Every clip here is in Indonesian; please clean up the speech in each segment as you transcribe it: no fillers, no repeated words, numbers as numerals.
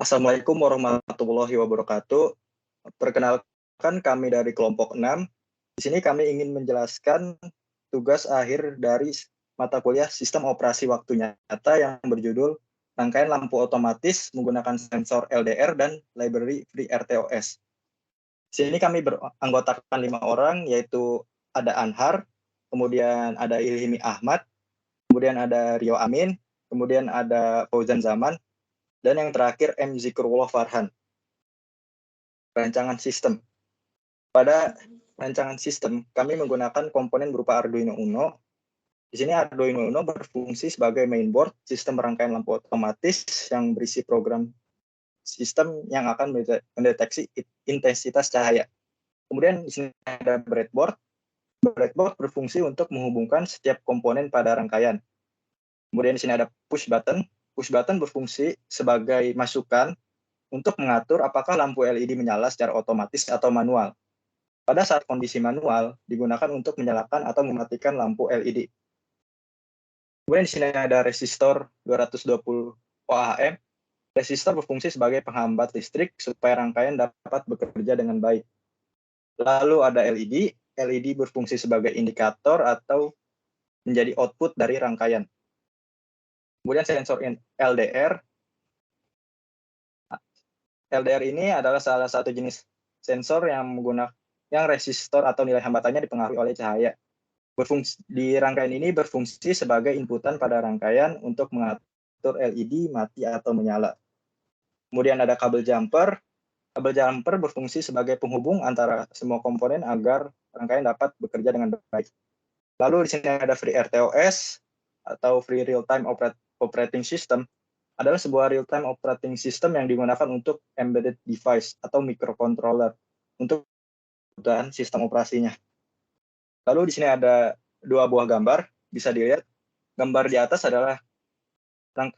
Assalamualaikum warahmatullahi wabarakatuh. Perkenalkan kami dari kelompok 6. Di sini kami ingin menjelaskan tugas akhir dari mata kuliah Sistem Operasi Waktu Nyata yang berjudul Rangkaian Lampu Otomatis Menggunakan Sensor LDR dan Library FreeRTOS. Di sini kami beranggotakan 5 orang, yaitu ada Anhar, kemudian ada Ilhimi Ahmad, kemudian ada Rio Amin, kemudian ada Fauzan Zaman, dan yang terakhir M. Zikrullah Farhan. Rancangan sistem. Pada rancangan sistem, kami menggunakan komponen berupa Arduino Uno. Di sini Arduino Uno berfungsi sebagai mainboard sistem rangkaian lampu otomatis yang berisi program sistem yang akan mendeteksi intensitas cahaya. Kemudian di sini ada breadboard. Breadboard berfungsi untuk menghubungkan setiap komponen pada rangkaian. Kemudian di sini ada push button. Push button berfungsi sebagai masukan untuk mengatur apakah lampu LED menyala secara otomatis atau manual. Pada saat kondisi manual, digunakan untuk menyalakan atau mematikan lampu LED. Kemudian di sini ada resistor 220 ohm. Resistor berfungsi sebagai penghambat listrik supaya rangkaian dapat bekerja dengan baik. Lalu ada LED. LED berfungsi sebagai indikator atau menjadi output dari rangkaian. Kemudian sensor LDR. LDR ini adalah salah satu jenis sensor yang menggunakan resistor atau nilai hambatannya dipengaruhi oleh cahaya. Di rangkaian ini berfungsi sebagai inputan pada rangkaian untuk mengatur LED mati atau menyala. Kemudian ada kabel jumper. Kabel jumper berfungsi sebagai penghubung antara semua komponen agar rangkaian dapat bekerja dengan baik. Lalu di sini ada FreeRTOS atau Free Real Time Operating System. Adalah sebuah real-time operating system yang digunakan untuk embedded device atau microcontroller untuk kebutuhan sistem operasinya. Lalu di sini ada 2 buah gambar, bisa dilihat. Gambar di atas adalah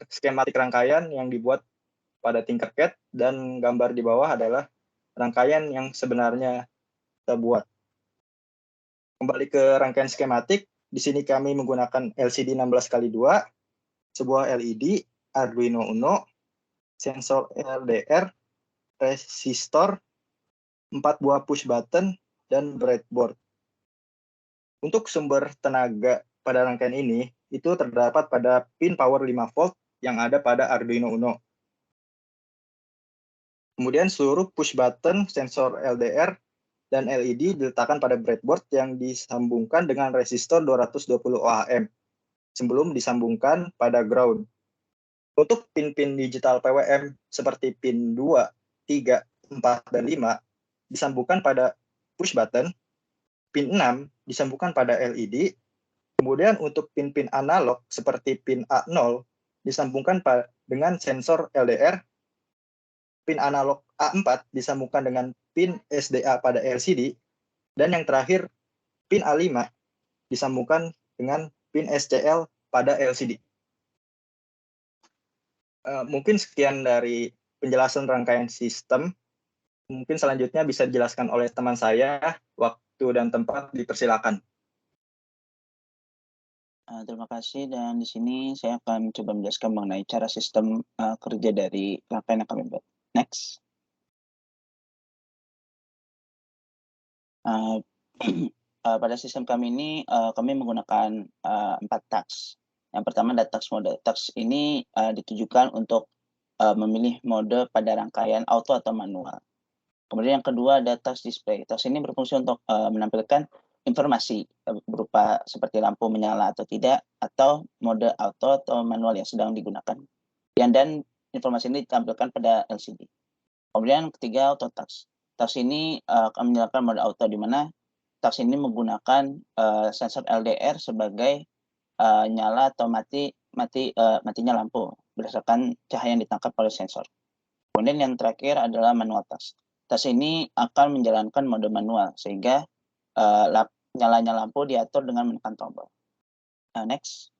skematik rangkaian yang dibuat pada Tinkercad, dan gambar di bawah adalah rangkaian yang sebenarnya kita buat. Kembali ke rangkaian skematik, di sini kami menggunakan LCD 16x2, sebuah LED, Arduino Uno, sensor LDR, resistor, 4 buah push button, dan breadboard. Untuk sumber tenaga pada rangkaian ini, itu terdapat pada pin power 5 volt yang ada pada Arduino Uno. Kemudian seluruh push button, sensor LDR, dan LED diletakkan pada breadboard yang disambungkan dengan resistor 220 ohm sebelum disambungkan pada ground. Untuk pin-pin digital PWM seperti pin 2, 3, 4, dan 5 disambungkan pada push button, pin 6 disambungkan pada LED, kemudian untuk pin-pin analog seperti pin A0 disambungkan dengan sensor LDR, pin analog A4 disambungkan dengan pin SDA pada LCD, dan yang terakhir pin A5 disambungkan dengan pin SCL pada LCD. Mungkin sekian dari penjelasan rangkaian sistem. Mungkin selanjutnya bisa dijelaskan oleh teman saya. Waktu dan tempat dipersilakan. Terima kasih, dan di sini saya akan coba menjelaskan mengenai cara sistem kerja dari rangkaian yang kami buat. Next. Pada sistem kami ini kami menggunakan 4 task. Yang pertama ada task mode. Task ini ditujukan untuk memilih mode pada rangkaian auto atau manual. Kemudian yang kedua ada task display. Task ini berfungsi untuk menampilkan informasi berupa seperti lampu menyala atau tidak, atau mode auto atau manual yang sedang digunakan. Dan informasi ini ditampilkan pada LCD. Kemudian ketiga auto task. Task ini akan menyalakan mode auto, di mana task ini menggunakan sensor LDR sebagai nyala atau matinya lampu berdasarkan cahaya yang ditangkap oleh sensor. Kemudian yang terakhir adalah manual task. Task ini akan menjalankan mode manual sehingga nyalanya lampu diatur dengan menekan tombol. Next.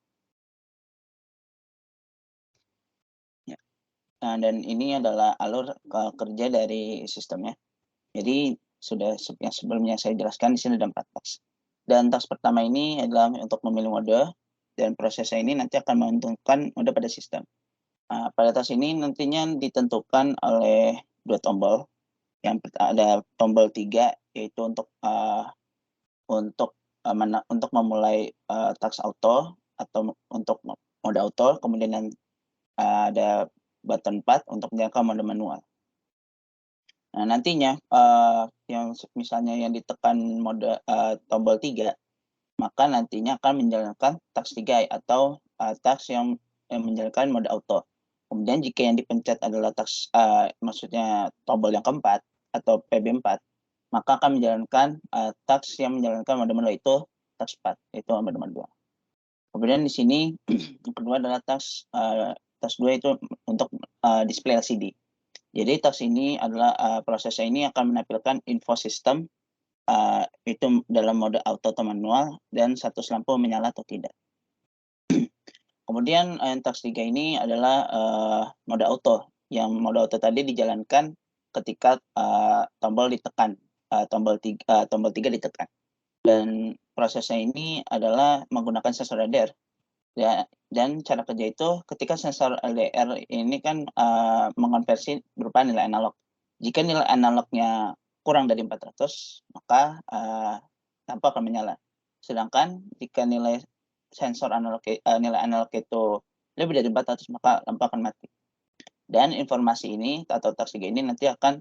Ya. Dan ini adalah alur kerja dari sistemnya. Jadi sudah yang sebelumnya saya jelaskan, di sini ada 4 task. Dan task pertama ini adalah untuk memilih mode, dan prosesnya ini nanti akan menentukan mode pada sistem. Pada task ini nantinya ditentukan oleh 2 tombol. Yang ada tombol 3 yaitu untuk memulai task auto atau untuk mode auto, kemudian yang ada button 4 untuk menjalankan mode manual. Nah, nantinya yang misalnya yang ditekan mode tombol 3, maka nantinya akan menjalankan task 3 atau task yang menjalankan mode auto. Kemudian jika yang dipencet adalah task maksudnya tombol yang keempat atau PB4, maka akan menjalankan task yang menjalankan mode manual itu task 4, yaitu mode manual. Kemudian di sini yang kedua adalah task 2 itu untuk display LCD. Jadi task ini adalah prosesnya ini akan menampilkan info sistem itu dalam mode auto atau manual dan status lampu menyala atau tidak. Kemudian task 3 ini adalah mode auto. Yang mode auto tadi dijalankan ketika tombol ditekan, tombol 3 ditekan. Dan prosesnya ini adalah menggunakan sensor LDR. Ya, dan cara kerja itu ketika sensor LDR ini kan mengonversi berupa nilai analog. Jika nilai analognya kurang dari 400, maka lampu akan menyala. Sedangkan jika nilai nilai analog itu lebih dari 400, maka lampu akan mati. Dan informasi ini atau task 3 ini nanti akan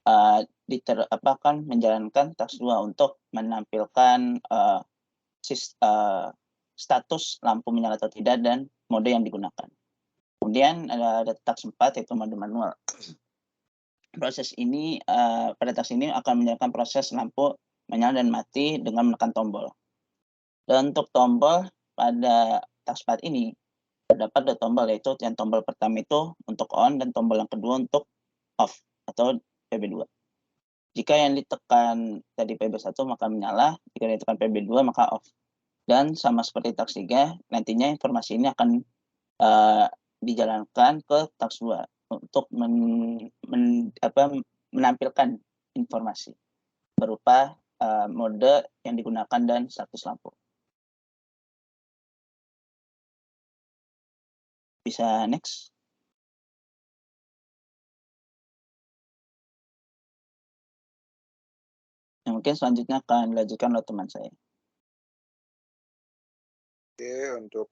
akan menjalankan task 2 untuk menampilkan status lampu menyala atau tidak dan mode yang digunakan. Kemudian ada task 4 yaitu mode manual. Proses ini pada task ini akan menjalankan proses lampu menyala dan mati dengan menekan tombol. Dan untuk tombol pada task 4 ini terdapat 2 tombol, yaitu yang tombol pertama itu untuk on dan tombol yang kedua untuk off atau PB2. Jika yang ditekan tadi PB1 maka menyala, jika ditekan PB2 maka off. Dan sama seperti task 3, nantinya informasi ini akan dijalankan ke task 2 untuk menampilkan informasi berupa mode yang digunakan dan status lampu. Bisa next. Nah, mungkin selanjutnya akan dilanjutkan oleh teman saya. Oke, untuk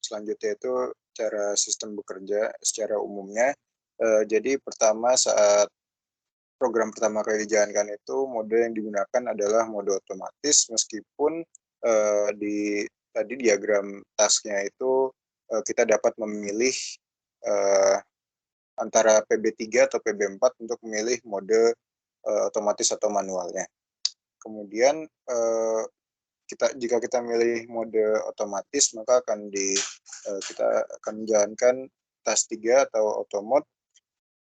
selanjutnya itu cara sistem bekerja secara umumnya. Jadi pertama saat program pertama kali dijalankan itu mode yang digunakan adalah mode otomatis, meskipun di tadi diagram tasknya itu kita dapat memilih antara PB3 atau PB4 untuk memilih mode otomatis atau manualnya. Kemudian jika kita milih mode otomatis, maka kita akan menjalankan task 3 atau auto mode.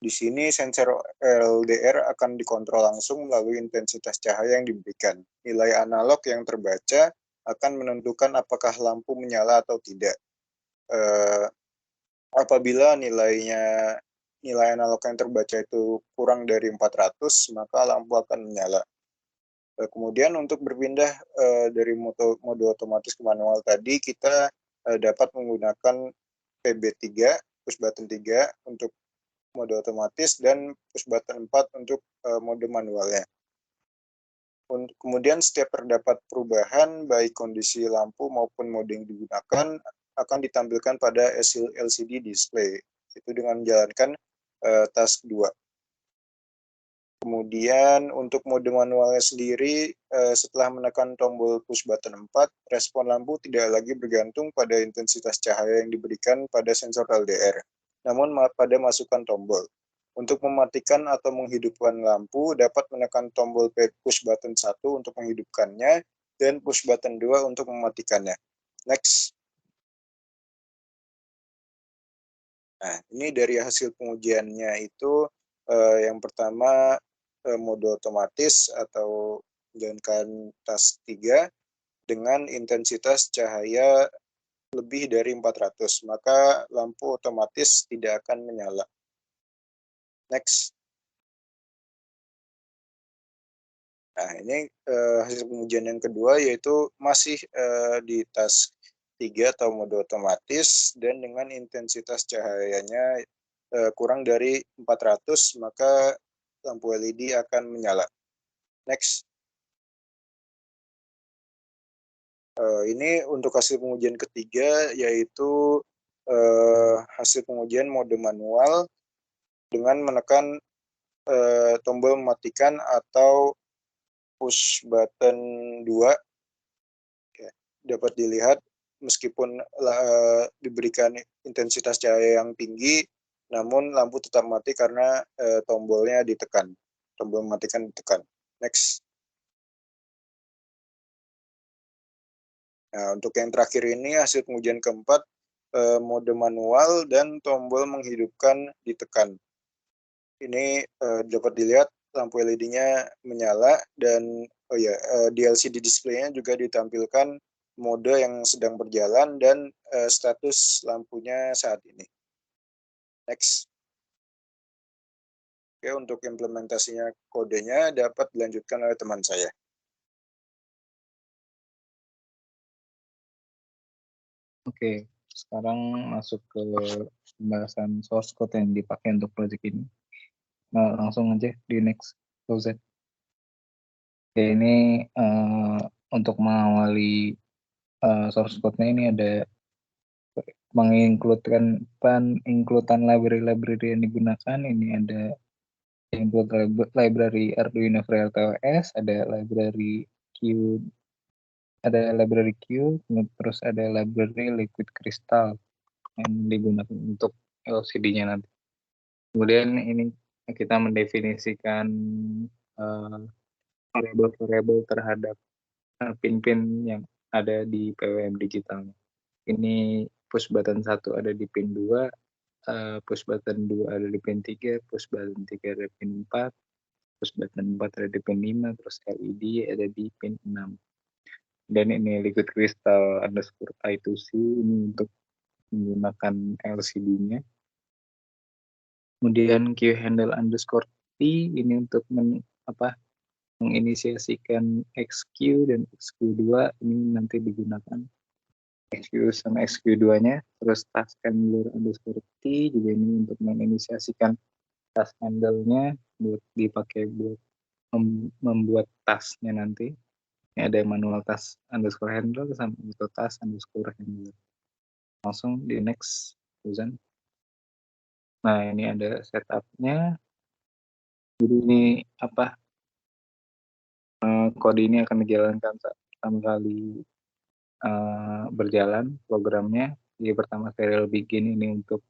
Di sini sensor LDR akan dikontrol langsung melalui intensitas cahaya yang diberikan. Nilai analog yang terbaca akan menentukan apakah lampu menyala atau tidak. Apabila nilai analog yang terbaca itu kurang dari 400, maka lampu akan menyala. Kemudian untuk berpindah dari mode otomatis ke manual tadi, kita dapat menggunakan PB3, push button 3 untuk mode otomatis dan push button 4 untuk mode manualnya. Kemudian setiap terdapat perubahan baik kondisi lampu maupun mode yang digunakan akan ditampilkan pada LCD display, itu dengan menjalankan task 2. Kemudian untuk mode manualnya sendiri, setelah menekan tombol push button 4, respon lampu tidak lagi bergantung pada intensitas cahaya yang diberikan pada sensor LDR, namun pada masukan tombol. Untuk mematikan atau menghidupkan lampu, dapat menekan tombol push button 1 untuk menghidupkannya, dan push button 2 untuk mematikannya. Next. Nah, ini dari hasil pengujiannya itu, yang pertama, mode otomatis atau menjalankan task 3 dengan intensitas cahaya lebih dari 400, maka lampu otomatis tidak akan menyala. Next. Nah, ini hasil pengujian yang kedua, yaitu masih di task 3 atau mode otomatis dan dengan intensitas cahayanya kurang dari 400, maka lampu LED akan menyala. Next. Ini untuk hasil pengujian ketiga, yaitu hasil pengujian mode manual dengan menekan tombol mematikan atau push button 2. Ya, dapat dilihat meskipun diberikan intensitas cahaya yang tinggi, namun lampu tetap mati karena tombolnya ditekan. Tombol mematikan ditekan. Next. Nah, untuk yang terakhir ini hasil pengujian keempat, mode manual dan tombol menghidupkan ditekan. Ini dapat dilihat lampu LED-nya menyala dan di LCD display-nya juga ditampilkan mode yang sedang berjalan dan status lampunya saat ini. Next. Oke, untuk implementasinya kodenya dapat dilanjutkan oleh teman saya. Oke, sekarang masuk ke pembahasan source code yang dipakai untuk project ini. Nah, langsung aja di next, Fauzan. Oke, ini untuk mengawali source code-nya ini ada mengincludekan library yang digunakan. Ini ada include library Arduino FreeRTOS, ada library Q, terus ada library Liquid Crystal yang digunakan untuk LCD-nya nanti. Kemudian ini kita mendefinisikan variabel-variabel terhadap pin-pin yang ada di PWM digitalnya. Ini push button 1 ada di pin 2, push button 2 ada di pin 3, push button 3 ada di pin 4, push button 4 ada di pin 5, terus LED ada di pin 6. Dan ini liquid crystal underscore I2C ini untuk menggunakan LCD-nya. Kemudian Q handle underscore T ini untuk menginisiasikan XQ dan XQ2 ini nanti digunakan XQ sama XQ2-nya. Terus task handler underscore T juga ini untuk menginisiasikan task handle-nya buat dipakai buat membuat task-nya nanti. Ini ada manual task underscore handler sama auto task underscore handler. Langsung di next, Susan. Nah, ini ada setup-nya. Jadi ini kode ini akan dijalankan saat pertama kali berjalan programnya. Jadi pertama serial begin ini untuk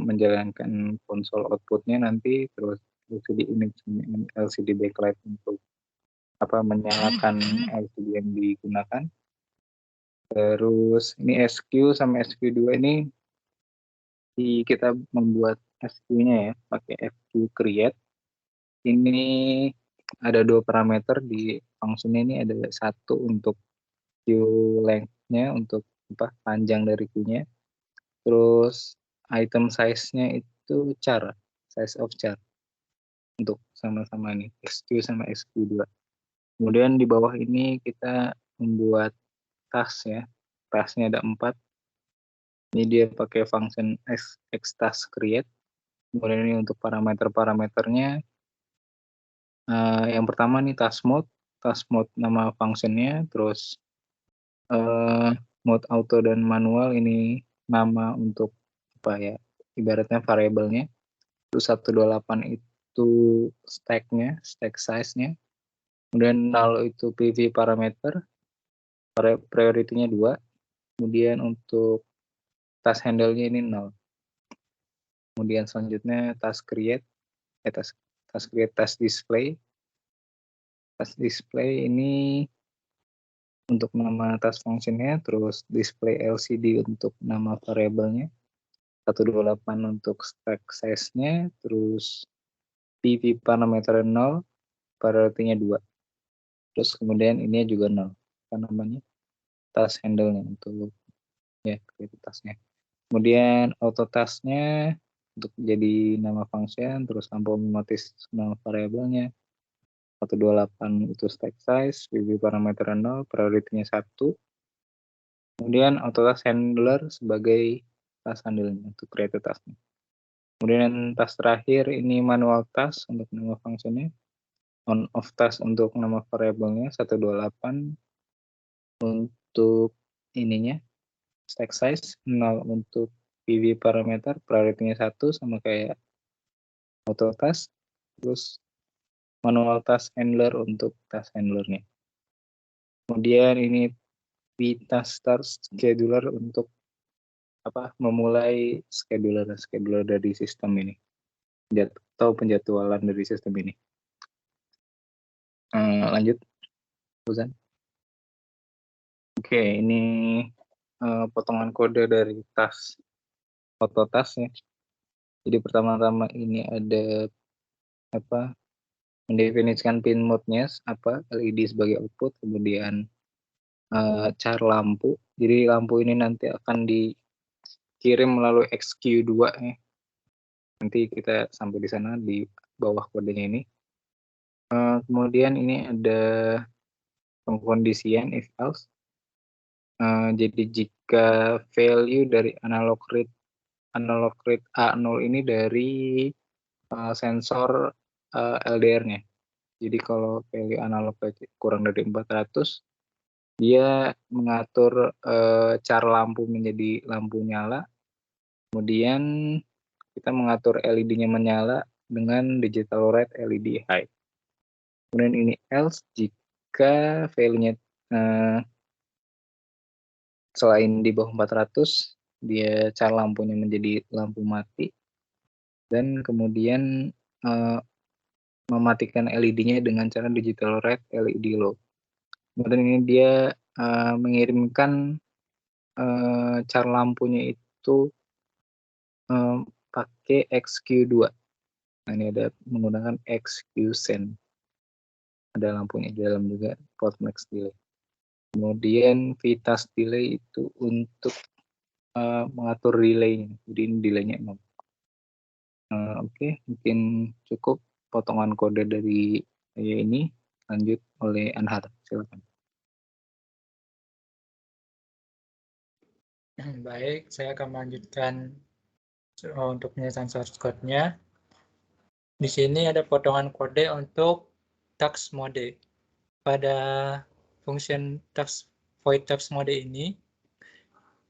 menjalankan konsol outputnya nanti, terus LCD image dan LCD backlight untuk menyalakan LCD yang digunakan. Terus ini SQ sama SQ2 ini kita membuat SQ-nya ya pakai FQ create. Ini ada 2 parameter di function ini, ada satu untuk Q length-nya untuk panjang dari Q-nya. Terus item size-nya itu char, size of char untuk sama-sama nih SQ sama SQ2. Kemudian di bawah ini kita membuat task ya. Task-nya ada 4. Ini dia pakai function xTask create. Kemudian ini untuk parameter-parameternya. Yang pertama nih task mode nama functionnya, terus mode auto dan manual ini nama untuk ibaratnya variabelnya. Itu 128 itu stack-nya, stack size-nya. Kemudian null itu PV parameter, priority-nya 2. Kemudian untuk task handle-nya ini 0. Kemudian selanjutnya task create, task display. Task display ini untuk nama task function-nya, terus display LCD untuk nama variabelnya, 128 untuk stack size-nya, terus PV parameter 0, priority-nya 2. Terus kemudian ini juga 0, task handle-nya untuk task-nya. Kemudian auto task-nya untuk jadi nama function, terus lampu otomatis nama variabelnya, 128 itu stack size, PV parameter 0, priority-nya 1. Kemudian autotask handler sebagai task handlernya untuk create tasknya. Kemudian task terakhir ini manual task untuk nama fungsinya, on off task untuk nama variabelnya 128, untuk ininya stack size 0 untuk PV parameter, priority-nya 1 sama kayak auto task, terus manual task handler untuk task handlernya. Kemudian ini task start scheduler untuk memulai scheduler dari sistem ini atau penjadwalan dari sistem ini. Lanjut, Buzan. Oke, ini potongan kode dari task auto task ya. Jadi pertama-tama ini ada mendefinisikan pin mode-nya LED sebagai output, kemudian char lampu. Jadi lampu ini nanti akan dikirim melalui XQ2 ya. Nanti kita sampai di sana di bawah kodenya ini. Kemudian ini ada pengkondisian if else. Jadi jika value dari analog read A0 ini dari sensor LDR-nya. Jadi kalau value analog kurang dari 400, dia mengatur char lampu menjadi lampu nyala. Kemudian kita mengatur LED-nya menyala dengan digital red LED high. Kemudian ini else jika value-nya selain di bawah 400, dia char lampunya menjadi lampu mati. Dan kemudian mematikan LED-nya dengan cara digital red LED low. Kemudian ini dia mengirimkan char lampunya itu pakai XQ2. Nah, ini ada menggunakan XQSend. Ada lampunya di dalam juga, port max delay. Kemudian VTask delay itu untuk mengatur delay-nya. Jadi ini delay-nya 0. Oke, mungkin cukup potongan kode dari saya ini. Lanjut oleh Anhar, silakan. Baik, saya akan melanjutkan untuk penyelesaian source code-nya. Di sini ada potongan kode untuk task mode. Pada function task void task mode ini,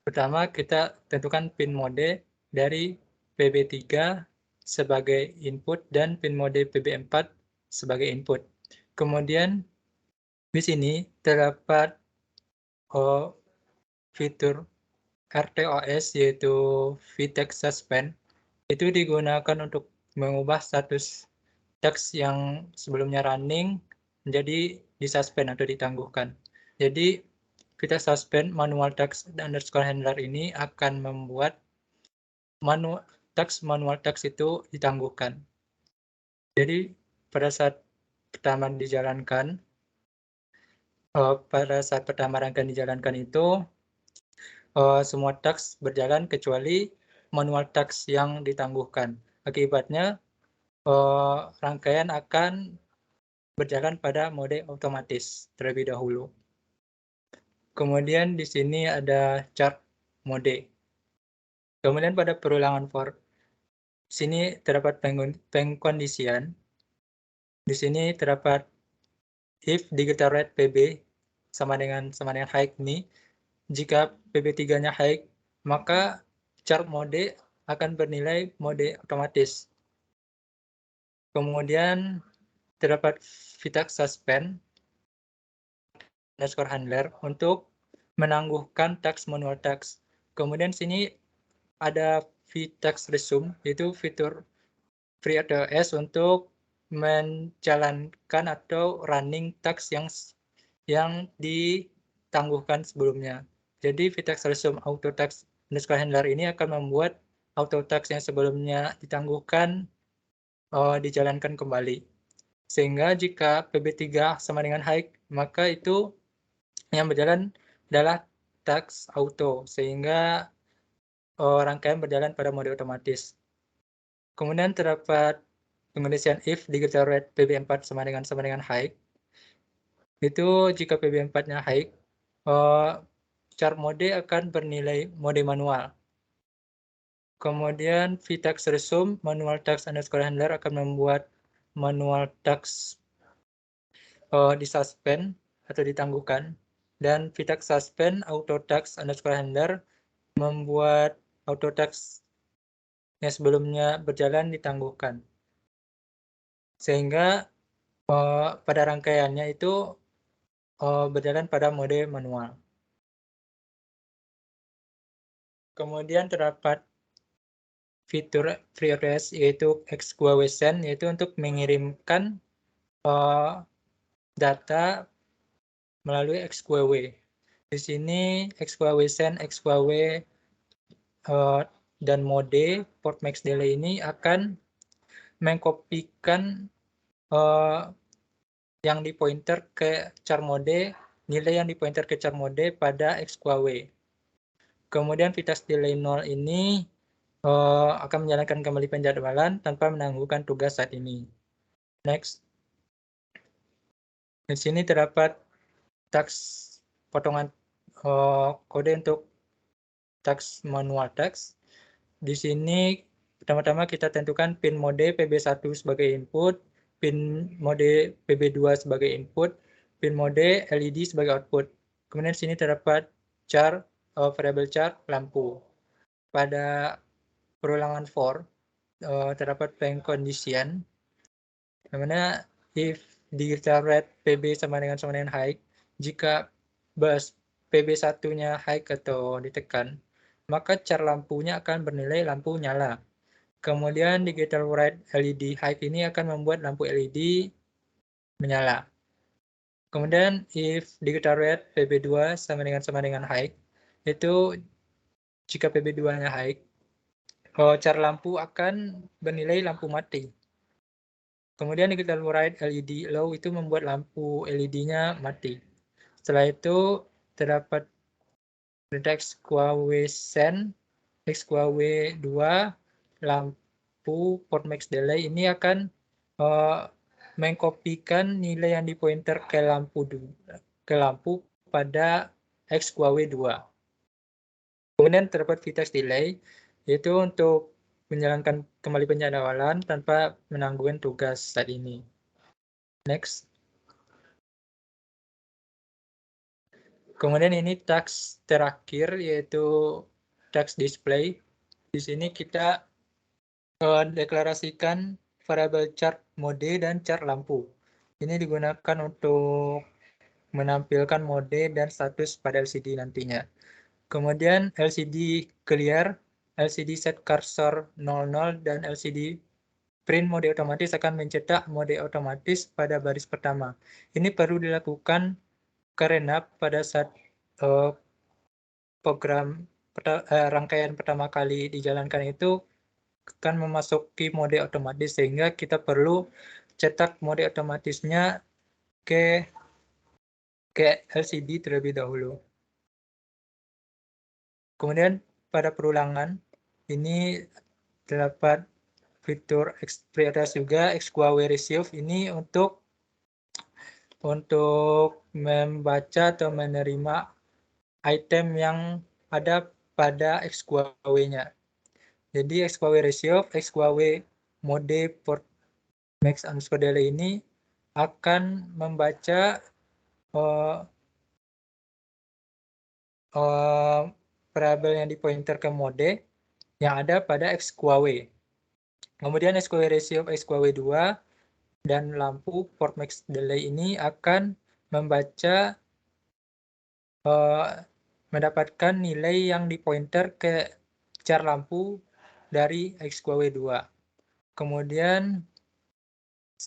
pertama kita tentukan pin mode dari PB3 sebagai input dan pin mode PB4 sebagai input. Kemudian di sini terdapat fitur RTOS yaitu VText Suspend. Itu digunakan untuk mengubah status task yang sebelumnya running menjadi disuspend atau ditangguhkan. Jadi kita suspend manual task underscore handler ini akan membuat manual task itu ditangguhkan. Jadi pada saat pertama rangkaian dijalankan itu semua task berjalan kecuali manual task yang ditangguhkan. Akibatnya rangkaian akan berjalan pada mode otomatis terlebih dahulu. Kemudian di sini ada chart mode. Kemudian pada perulangan for sini terdapat pengkondisian. Di sini terdapat if digital red PB sama dengan high ini. Jika PB3-nya high, maka chart mode akan bernilai mode otomatis. Kemudian terdapat VText Suspend underscore handler untuk menangguhkan task manual task. Kemudian sini ada VText Resume, yaitu fitur FreeRTOS untuk menjalankan atau running task yang ditangguhkan sebelumnya. Jadi VText Resume auto task underscore handler ini akan membuat auto task yang sebelumnya ditangguhkan dijalankan kembali. Sehingga jika PB3 sama dengan high, maka itu yang berjalan adalah task auto, sehingga rangkaian berjalan pada mode otomatis. Kemudian terdapat pengondisian if digital red PB4 sama dengan high. Itu jika PB4-nya high, char mode akan bernilai mode manual. Kemudian vtax resume manual task underscore handler akan membuat manual task disuspend atau ditangguhkan, dan vtax suspend auto task underscore handler membuat auto task yang sebelumnya berjalan ditangguhkan, sehingga pada rangkaiannya itu berjalan pada mode manual. Kemudian terdapat fitur FreeRTOS yaitu XQWSend, yaitu untuk mengirimkan data melalui XQW. Di sini XQWSend, XQW dan mode port max delay ini akan mengkopikan yang dipointer ke char mode, nilai yang dipointer ke char mode pada XQW. Kemudian vtax delay 0 ini akan menjalankan kembali penjadwalan tanpa menangguhkan tugas saat ini. Next. Di sini terdapat task potongan kode untuk task manual task. Di sini pertama-tama kita tentukan pin mode PB1 sebagai input, pin mode PB2 sebagai input, pin mode LED sebagai output. Kemudian di sini terdapat char variable char lampu. Pada perulangan for terdapat blank condition, dimana if declared PB sama dengan high, jika bus PB1-nya high atau ditekan, maka char lampunya akan bernilai lampu nyala. Kemudian digital write LED high ini akan membuat lampu LED menyala. Kemudian if digital write PB2 sama dengan high, itu jika PB2-nya high, char lampu akan bernilai lampu mati. Kemudian digital write LED low itu membuat lampu LED-nya mati. Setelah itu terdapat perintah XQWSend, XQW2 lampu port max delay ini akan mengkopikan nilai yang dipointer ke lampu pada XQW2. Kemudian terdapat vtax delay, yaitu untuk menjalankan kembali penjadwalan tanpa menangguhkan tugas saat ini. Next. Kemudian ini task terakhir, yaitu task display. Di sini kita deklarasikan variabel char mode dan char lampu. Ini digunakan untuk menampilkan mode dan status pada LCD nantinya. Kemudian LCD clear, LCD set cursor 00, dan LCD print mode otomatis akan mencetak mode otomatis pada baris pertama. Ini perlu dilakukan karena pada saat program rangkaian pertama kali dijalankan itu akan memasuki mode otomatis, sehingga kita perlu cetak mode otomatisnya ke LCD terlebih dahulu. Kemudian pada perulangan ini terdapat fitur prioritas juga XQW receive ini untuk membaca atau menerima item yang ada pada XQW-nya. Jadi XQW receive, XQW mode port max underscore delay ini akan membaca variabel yang dipointer ke mode yang ada pada XQW. Kemudian XQW receive XQW2 dan lampu port max delay ini akan membaca mendapatkan nilai yang dipointer ke char lampu dari XQW2. Kemudian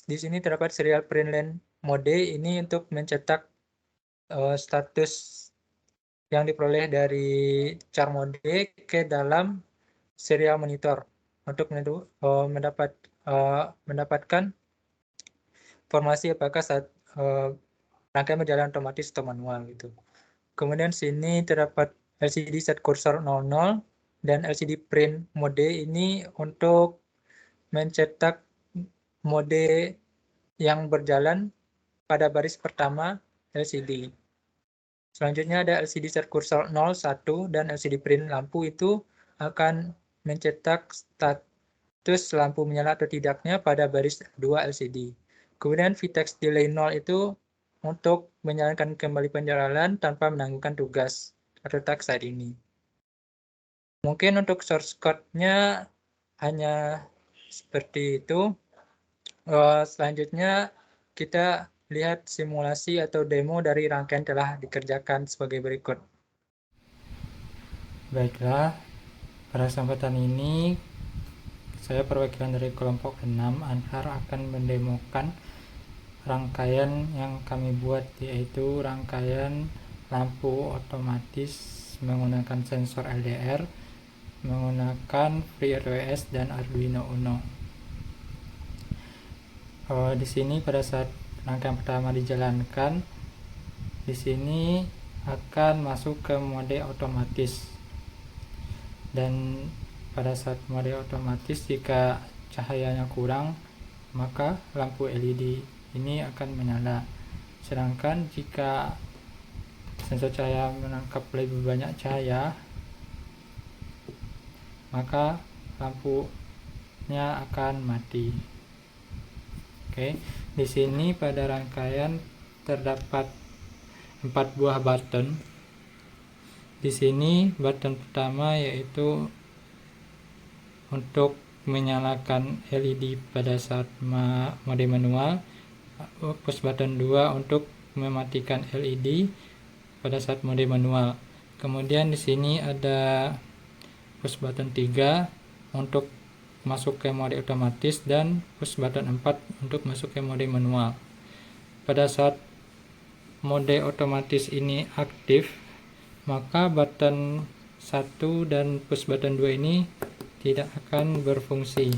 di sini terdapat serial print line mode ini untuk mencetak status yang diperoleh dari char mode ke dalam serial monitor untuk mendapatkan informasi apakah saat rangkaian berjalan otomatis atau manual gitu. Kemudian sini terdapat LCD set cursor 00 dan LCD print mode ini untuk mencetak mode yang berjalan pada baris pertama LCD. Selanjutnya ada LCD set kursor 0, 1, dan LCD print lampu itu akan mencetak status lampu menyala atau tidaknya pada baris 2 LCD. Kemudian VTEX delay 0 itu untuk menjalankan kembali penjalanan tanpa menangguhkan tugas atau task saat ini. Mungkin untuk source code-nya hanya seperti itu. Selanjutnya kita lihat simulasi atau demo dari rangkaian telah dikerjakan sebagai berikut. Baiklah, pada kesempatan ini saya perwakilan dari kelompok 6 Anhar akan mendemokan rangkaian yang kami buat, yaitu rangkaian lampu otomatis menggunakan sensor LDR menggunakan FreeRTOS dan Arduino Uno. Di sini pada saat rangkaian pertama dijalankan, di sini akan masuk ke mode otomatis, dan pada saat mode otomatis jika cahayanya kurang maka lampu LED ini akan menyala, sedangkan jika sensor cahaya menangkap lebih banyak cahaya maka lampunya akan mati. Oke, di sini pada rangkaian terdapat 4 buah button. Di sini button pertama yaitu untuk menyalakan LED pada saat mode manual, push button 2 untuk mematikan LED pada saat mode manual. Kemudian di sini ada push button 3 untuk masuk ke mode otomatis dan push button 4 untuk masuk ke mode manual. Pada saat mode otomatis ini aktif, maka button 1 dan push button 2 ini tidak akan berfungsi.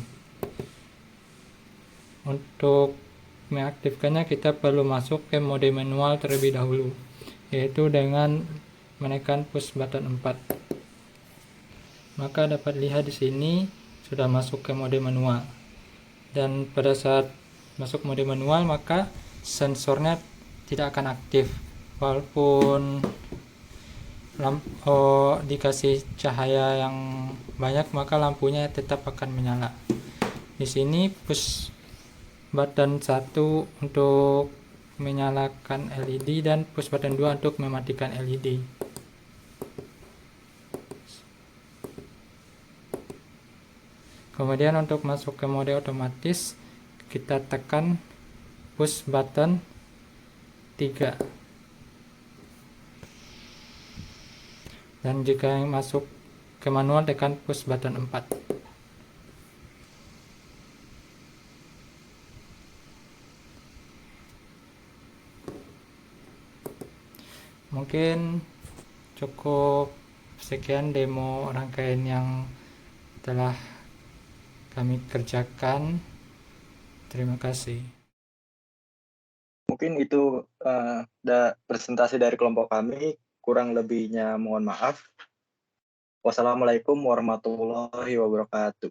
Untuk mengaktifkannya kita perlu masuk ke mode manual terlebih dahulu, yaitu dengan menekan push button 4. Maka dapat lihat di sini sudah masuk ke mode manual. Dan pada saat masuk mode manual maka sensornya tidak akan aktif, walaupun dikasih cahaya yang banyak maka lampunya tetap akan menyala. Di sini push button 1 untuk menyalakan LED dan push button 2 untuk mematikan LED. Kemudian untuk masuk ke mode otomatis kita tekan push button 3. Dan jika masuk ke manual tekan push button 4. Mungkin cukup sekian demo rangkaian yang telah kami kerjakan. Terima kasih. Mungkin itu presentasi dari kelompok kami. Kurang lebihnya mohon maaf. Wassalamualaikum warahmatullahi wabarakatuh.